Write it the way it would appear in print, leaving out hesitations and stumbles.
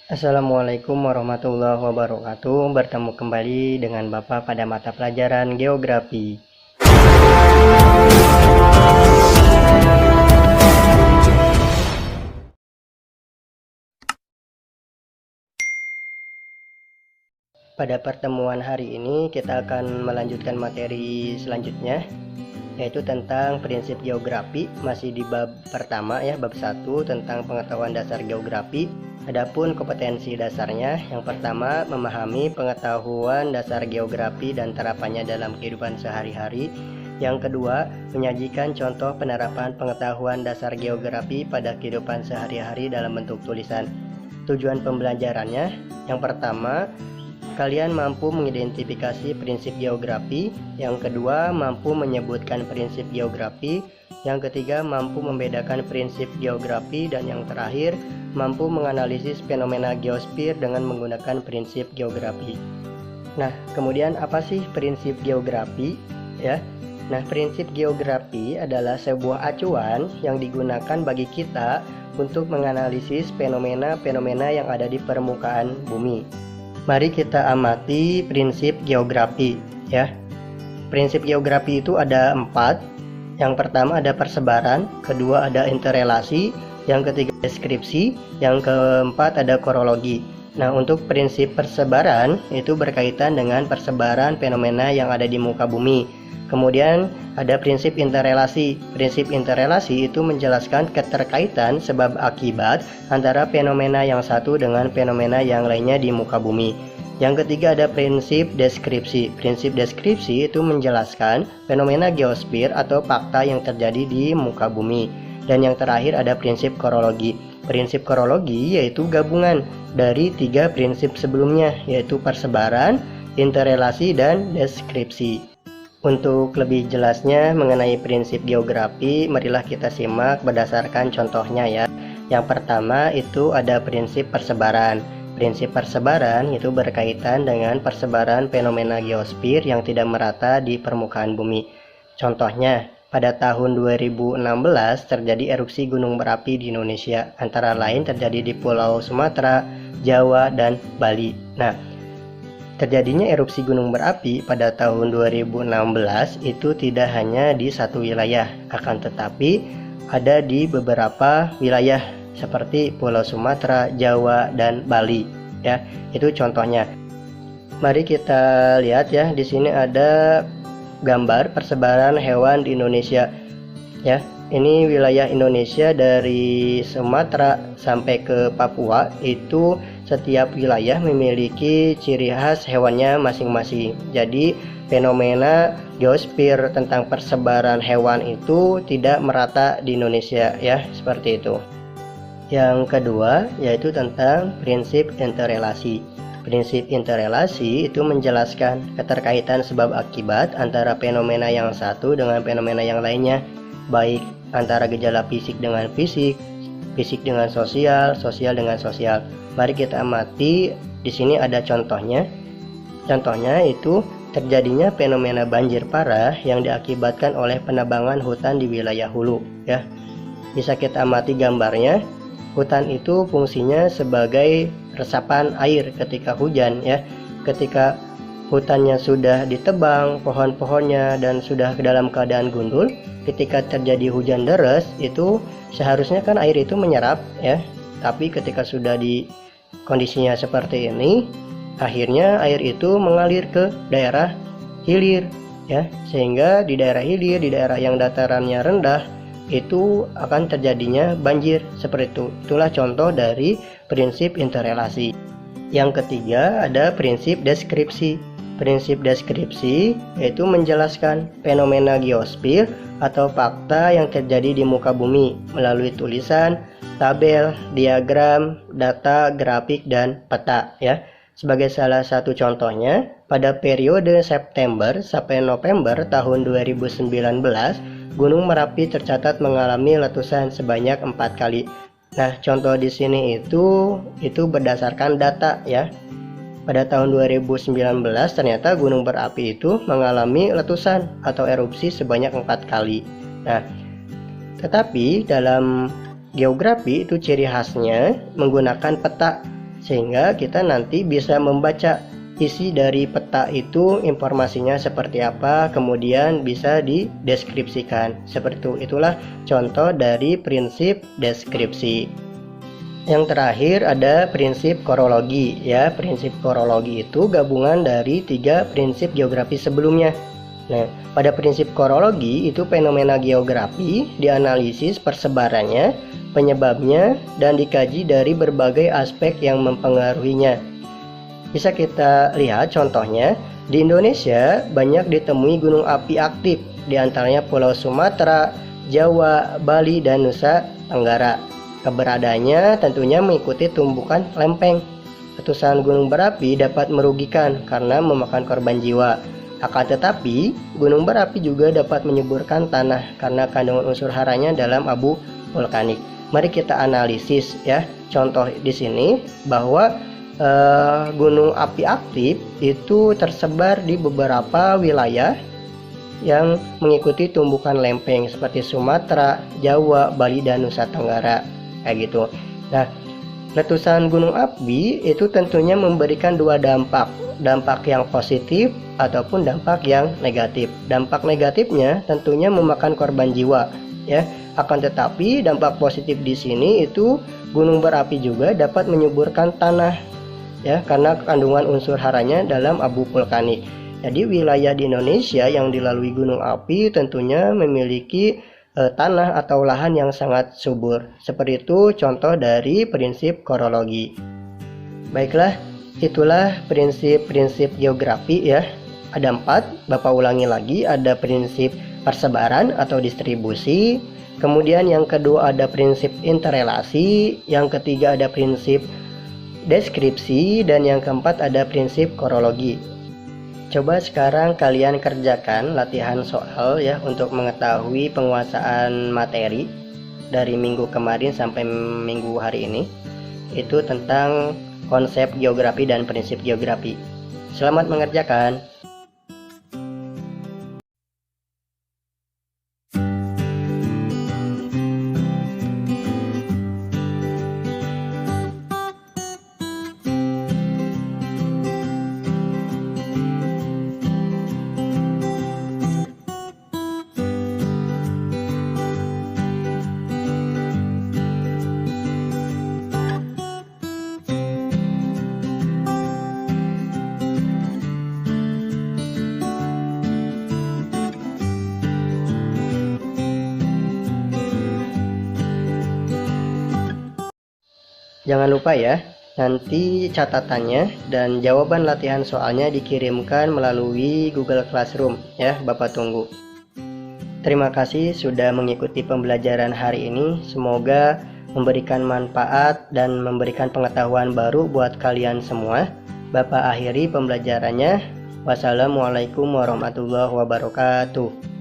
Assalamualaikum warahmatullahi wabarakatuh. Bertemu kembali dengan Bapak pada mata pelajaran geografi. Pada pertemuan hari ini kita akan melanjutkan materi selanjutnya, yaitu tentang prinsip geografi, masih di bab pertama ya, bab 1 tentang pengetahuan dasar geografi. Adapun kompetensi dasarnya, yang pertama memahami pengetahuan dasar geografi dan terapannya dalam kehidupan sehari-hari. Yang kedua, menyajikan contoh penerapan pengetahuan dasar geografi pada kehidupan sehari-hari dalam bentuk tulisan. Tujuan pembelajarannya, yang pertama, kalian mampu mengidentifikasi prinsip geografi. Yang kedua, mampu menyebutkan prinsip geografi. Yang ketiga, mampu membedakan prinsip geografi. Dan yang terakhir, mampu menganalisis fenomena geosfer dengan menggunakan prinsip geografi. Nah, kemudian apa sih prinsip geografi? Ya. Nah, prinsip geografi adalah sebuah acuan yang digunakan bagi kita untuk menganalisis fenomena-fenomena yang ada di permukaan bumi. Mari kita amati prinsip geografi ya. Prinsip geografi itu ada 4. Yang pertama ada persebaran, kedua ada interrelasi, yang ketiga deskripsi, yang keempat ada korologi. Nah, untuk prinsip persebaran itu berkaitan dengan persebaran fenomena yang ada di muka bumi. Kemudian ada prinsip interrelasi. Prinsip interrelasi itu menjelaskan keterkaitan sebab akibat antara fenomena yang satu dengan fenomena yang lainnya di muka bumi. Yang ketiga ada prinsip deskripsi. Prinsip deskripsi itu menjelaskan fenomena geosfer atau fakta yang terjadi di muka bumi. Dan yang terakhir ada prinsip korologi. Prinsip korologi yaitu gabungan dari 3 prinsip sebelumnya, yaitu persebaran, interrelasi, dan deskripsi. Untuk lebih jelasnya mengenai prinsip geografi, marilah kita simak berdasarkan contohnya ya. Yang pertama itu ada prinsip persebaran. Prinsip persebaran itu berkaitan dengan persebaran fenomena geosfer yang tidak merata di permukaan bumi. Contohnya, pada tahun 2016 terjadi erupsi gunung berapi di Indonesia, antara lain terjadi di Pulau Sumatera, Jawa, dan Bali. Nah, terjadinya erupsi gunung berapi pada tahun 2016 itu tidak hanya di satu wilayah, akan tetapi ada di beberapa wilayah seperti Pulau Sumatera, Jawa, dan Bali. Ya, itu contohnya. Mari kita lihat ya, di sini ada gambar persebaran hewan di Indonesia. Ya, ini wilayah Indonesia dari Sumatera sampai ke Papua, itu setiap wilayah memiliki ciri khas hewannya masing-masing. Jadi fenomena geosfer tentang persebaran hewan itu tidak merata di Indonesia ya, seperti itu. Yang kedua yaitu tentang prinsip interrelasi. Prinsip interrelasi itu menjelaskan keterkaitan sebab akibat antara fenomena yang satu dengan fenomena yang lainnya, baik antara gejala fisik dengan fisik, fisik dengan sosial, sosial dengan sosial. Mari kita amati, di sini ada contohnya. Contohnya itu terjadinya fenomena banjir parah yang diakibatkan oleh penebangan hutan di wilayah hulu ya. Bisa kita amati gambarnya. Hutan itu fungsinya sebagai resapan air ketika hujan ya. Ketika hutannya sudah ditebang, pohon-pohonnya dan sudah dalam keadaan gundul, ketika terjadi hujan deras itu seharusnya kan air itu menyerap ya. Tapi ketika sudah di kondisinya seperti ini, akhirnya air itu mengalir ke daerah hilir ya, sehingga di daerah hilir, di daerah yang datarannya rendah itu akan terjadinya banjir seperti itu. Itulah contoh dari prinsip interrelasi. Yang ketiga ada prinsip deskripsi. Prinsip deskripsi yaitu menjelaskan fenomena geosfer atau fakta yang terjadi di muka bumi melalui tulisan, tabel, diagram, data, grafik, dan peta ya. Sebagai salah satu contohnya, pada periode September sampai November tahun 2019, Gunung Merapi tercatat mengalami letusan sebanyak 4 kali. Nah, contoh di sini itu berdasarkan data ya. Pada tahun 2019 ternyata gunung berapi itu mengalami letusan atau erupsi sebanyak 4 kali. Nah, tetapi dalam geografi itu ciri khasnya menggunakan peta sehingga kita nanti bisa membaca isi dari peta itu, informasinya seperti apa, kemudian bisa dideskripsikan. Seperti itu, itulah contoh dari prinsip deskripsi. Yang terakhir ada prinsip korologi ya. Prinsip korologi itu gabungan dari 3 prinsip geografi sebelumnya. Nah, pada prinsip korologi itu fenomena geografi dianalisis persebarannya, penyebabnya, dan dikaji dari berbagai aspek yang mempengaruhinya. Bisa kita lihat contohnya, di Indonesia banyak ditemui gunung api aktif, diantaranya Pulau Sumatera, Jawa, Bali, dan Nusa Tenggara. Keberadaannya tentunya mengikuti tumbukan lempeng. Letusan gunung berapi dapat merugikan karena memakan korban jiwa. Akan tetapi, gunung berapi juga dapat menyuburkan tanah karena kandungan unsur haranya dalam abu vulkanik. Mari kita analisis ya. Contoh di sini bahwa gunung api aktif itu tersebar di beberapa wilayah yang mengikuti tumbukan lempeng seperti Sumatera, Jawa, Bali, dan Nusa Tenggara kayak gitu. Nah, letusan gunung api itu tentunya memberikan 2 dampak yang positif ataupun dampak yang negatif. Dampak negatifnya tentunya memakan korban jiwa ya. Akan tetapi dampak positif di sini itu gunung berapi juga dapat menyuburkan tanah ya, karena kandungan unsur haranya dalam abu vulkanik. Jadi wilayah di Indonesia yang dilalui gunung api tentunya memiliki tanah atau lahan yang sangat subur. Seperti itu contoh dari prinsip korologi. Baiklah, itulah prinsip-prinsip geografi ya. Ada 4, Bapak ulangi lagi. Ada prinsip persebaran atau distribusi, kemudian yang kedua ada prinsip interrelasi, yang ketiga ada prinsip deskripsi, dan yang keempat ada prinsip korologi. Coba sekarang kalian kerjakan latihan soal ya untuk mengetahui penguasaan materi dari minggu kemarin sampai minggu hari ini. Itu tentang konsep geografi dan prinsip geografi. Selamat mengerjakan. Jangan lupa ya, nanti catatannya dan jawaban latihan soalnya dikirimkan melalui Google Classroom ya, Bapak tunggu. Terima kasih sudah mengikuti pembelajaran hari ini. Semoga memberikan manfaat dan memberikan pengetahuan baru buat kalian semua. Bapak akhiri pembelajarannya. Wassalamualaikum warahmatullahi wabarakatuh.